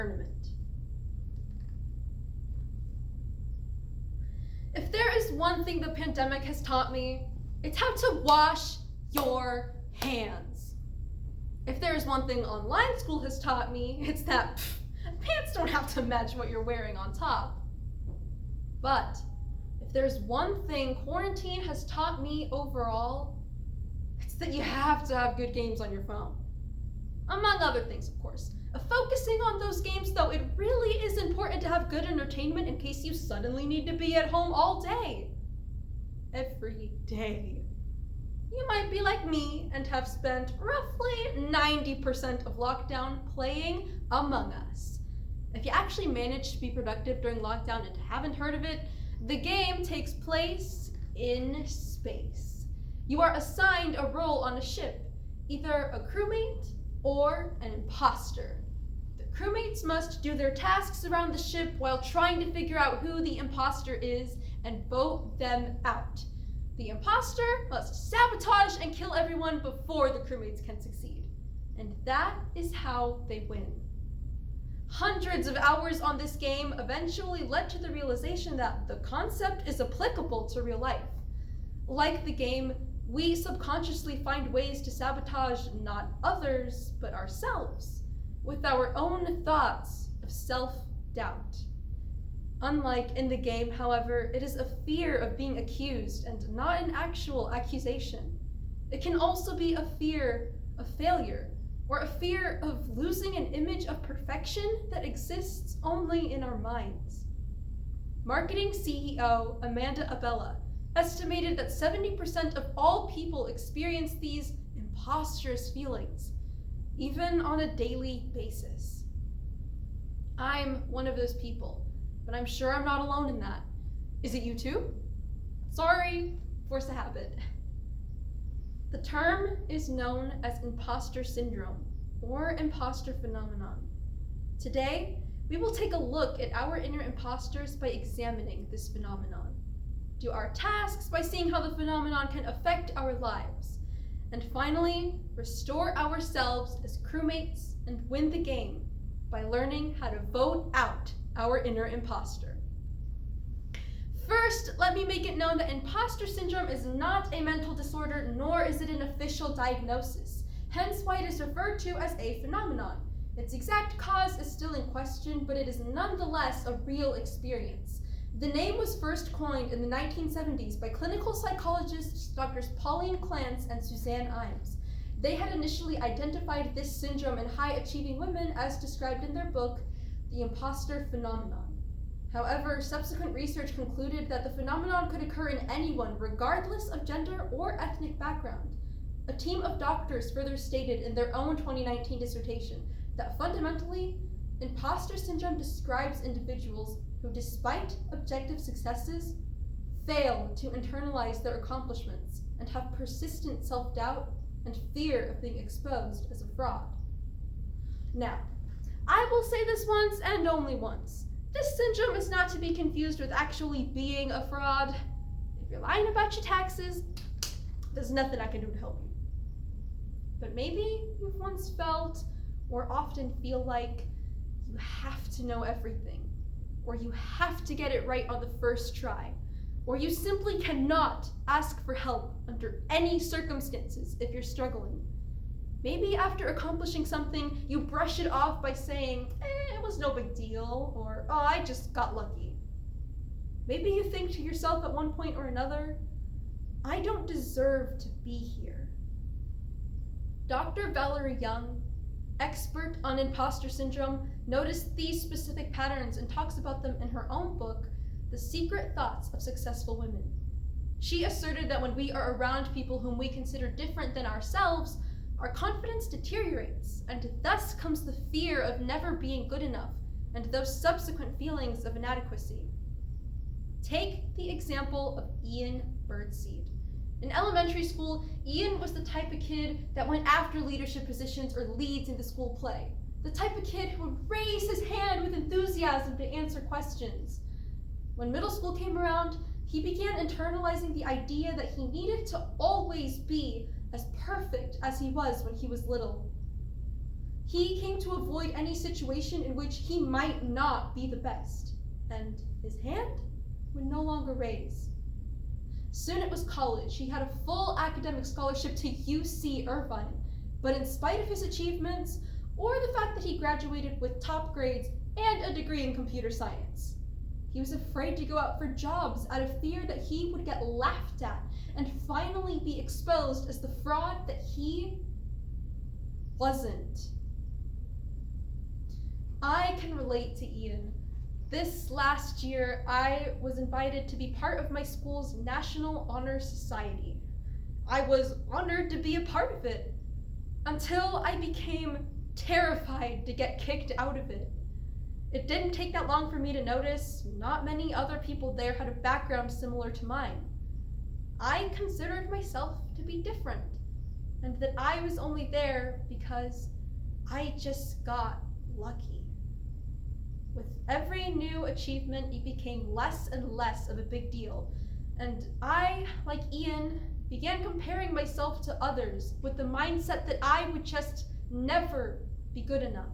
tournament. If there is one thing the pandemic has taught me, it's how to wash your hands. If there is one thing online school has taught me, it's that pants don't have to match what you're wearing on top. But if there's one thing quarantine has taught me overall, it's that you have to have good games on your phone. Among other things, of course. Focusing on those games, though, it really is important to have good entertainment in case you suddenly need to be at home all day. Every day. You might be like me and have spent roughly 90% of lockdown playing Among Us. If you actually managed to be productive during lockdown and haven't heard of it, the game takes place in space. You are assigned a role on a ship, either a crewmate or an imposter. The crewmates must do their tasks around the ship while trying to figure out who the imposter is and vote them out. The imposter must sabotage and kill everyone before the crewmates can succeed. And that is how they win. Hundreds of hours on this game eventually led to the realization that the concept is applicable to real life. Like the game, we subconsciously find ways to sabotage not others, but ourselves, with our own thoughts of self-doubt. Unlike in the game, however, it is a fear of being accused and not an actual accusation. It can also be a fear of failure, or a fear of losing an image of perfection that exists only in our minds. Marketing CEO Amanda Abella estimated that 70% of all people experience these imposterous feelings, even on a daily basis. I'm one of those people, but I'm sure I'm not alone in that. Is it you too? Sorry, force of habit. The term is known as imposter syndrome, or imposter phenomenon. Today, we will take a look at our inner imposters by examining this phenomenon, do our tasks by seeing how the phenomenon can affect our lives, and finally, restore ourselves as crewmates and win the game by learning how to vote out our inner imposter. First, let me make it known that imposter syndrome is not a mental disorder, nor is it an official diagnosis, hence why it is referred to as a phenomenon. Its exact cause is still in question, but it is nonetheless a real experience. The name was first coined in the 1970s by clinical psychologists Drs. Pauline Clance and Suzanne Imes. They had initially identified this syndrome in high-achieving women as described in their book, The Imposter Phenomenon. However, subsequent research concluded that the phenomenon could occur in anyone, regardless of gender or ethnic background. A team of doctors further stated in their own 2019 dissertation that fundamentally, imposter syndrome describes individuals who, despite objective successes, fail to internalize their accomplishments and have persistent self-doubt and fear of being exposed as a fraud. Now, I will say this once and only once. This syndrome is not to be confused with actually being a fraud. If you're lying about your taxes, there's nothing I can do to help you. But maybe you've once felt or often feel like you have to know everything, or you have to get it right on the first try, or you simply cannot ask for help under any circumstances if you're struggling. Maybe after accomplishing something, you brush it off by saying, it was no big deal, or, oh, I just got lucky. Maybe you think to yourself at one point or another, I don't deserve to be here. Dr. Valerie Young, expert on imposter syndrome, noticed these specific patterns and talks about them in her own book, The Secret Thoughts of Successful Women. She asserted that when we are around people whom we consider different than ourselves, our confidence deteriorates, and thus comes the fear of never being good enough, and those subsequent feelings of inadequacy. Take the example of Ian Birdseed. In elementary school, Ian was the type of kid that went after leadership positions or leads in the school play. The type of kid who would raise his hand with enthusiasm to answer questions. When middle school came around, he began internalizing the idea that he needed to always be as perfect as he was when he was little. He came to avoid any situation in which he might not be the best, and his hand would no longer raise. Soon it was college. He had a full academic scholarship to UC Irvine, but in spite of his achievements, or the fact that he graduated with top grades and a degree in computer science, he was afraid to go out for jobs out of fear that he would get laughed at and finally be exposed as the fraud that he wasn't. I can relate to Ian. This last year, I was invited to be part of my school's National Honor Society. I was honored to be a part of it, until I became terrified to get kicked out of it. It didn't take that long for me to notice not many other people there had a background similar to mine. I considered myself to be different, and that I was only there because I just got lucky. With every new achievement, it became less and less of a big deal, and I, like Ian, began comparing myself to others with the mindset that I would just never be good enough.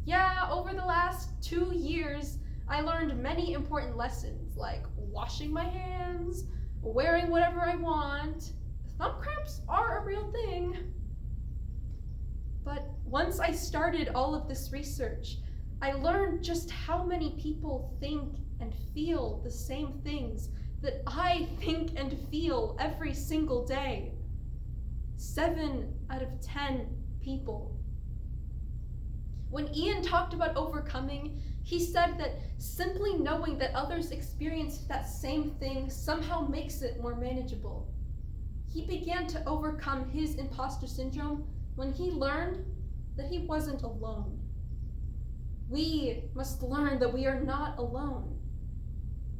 Yeah, over the last 2 years, I learned many important lessons, like washing my hands, wearing whatever I want. Thumb cramps are a real thing. But once I started all of this research, I learned just how many people think and feel the same things that I think and feel every single day. 7 out of 10 people. When Ian talked about overcoming, he said that simply knowing that others experienced that same thing somehow makes it more manageable. He began to overcome his imposter syndrome when he learned that he wasn't alone. We must learn that we are not alone.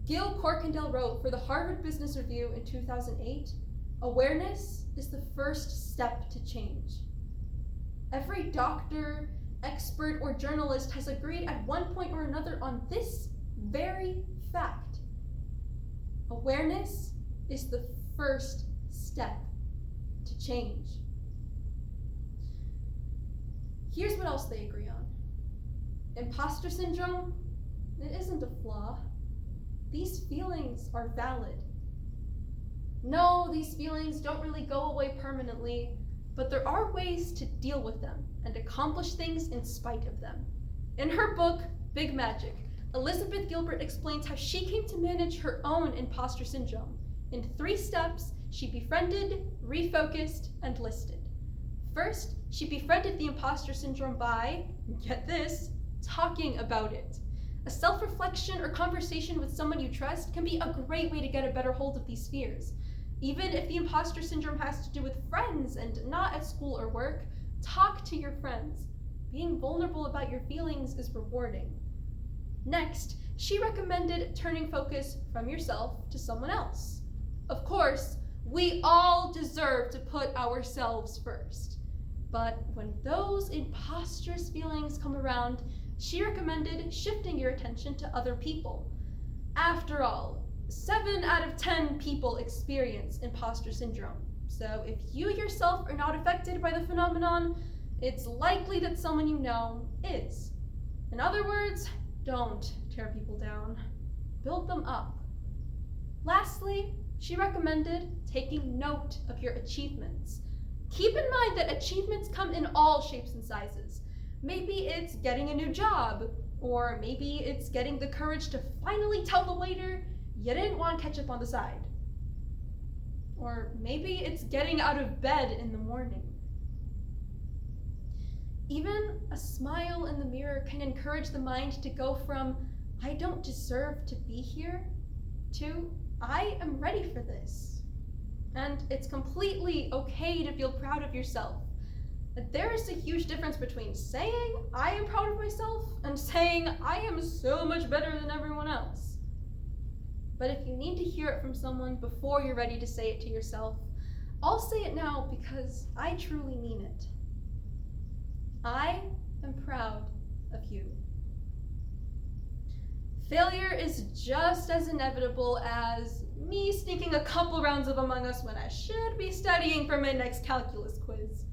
Gil Corkindale wrote for the Harvard Business Review in 2008, "Awareness is the first step to change." Every doctor, expert, or journalist has agreed at one point or another on this very fact. Awareness is the first step to change. Here's what else they agree on. Imposter syndrome, it isn't a flaw. These feelings are valid. No, these feelings don't really go away permanently, but there are ways to deal with them and accomplish things in spite of them. In her book, Big Magic, Elizabeth Gilbert explains how she came to manage her own imposter syndrome. In 3 steps, she befriended, refocused, and listed. First, she befriended the imposter syndrome by, get this, talking about it. A self-reflection or conversation with someone you trust can be a great way to get a better hold of these fears. Even if the imposter syndrome has to do with friends and not at school or work, talk to your friends. Being vulnerable about your feelings is rewarding. Next, she recommended turning focus from yourself to someone else. Of course, we all deserve to put ourselves first. But when those imposterous feelings come around, she recommended shifting your attention to other people. After all, 7 out of 10 people experience imposter syndrome. So if you yourself are not affected by the phenomenon, it's likely that someone you know is. In other words, don't tear people down. Build them up. Lastly, she recommended taking note of your achievements. Keep in mind that achievements come in all shapes and sizes. Maybe it's getting a new job, or maybe it's getting the courage to finally tell the waiter you didn't want ketchup on the side. Or maybe it's getting out of bed in the morning. Even a smile in the mirror can encourage the mind to go from, I don't deserve to be here, to, I am ready for this. And it's completely okay to feel proud of yourself. But there is a huge difference between saying, I am proud of myself, and saying, I am so much better than everyone else. But if you need to hear it from someone before you're ready to say it to yourself, I'll say it now because I truly mean it. I am proud of you. Failure is just as inevitable as me sneaking a couple rounds of Among Us when I should be studying for my next calculus quiz.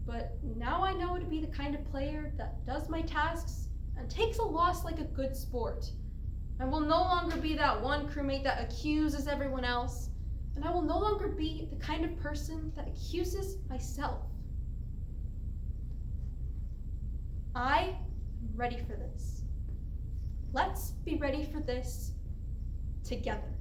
But now I know to be the kind of player that does my tasks and takes a loss like a good sport. I will no longer be that one crewmate that accuses everyone else, and I will no longer be the kind of person that accuses myself. I am ready for this. Let's be ready for this together.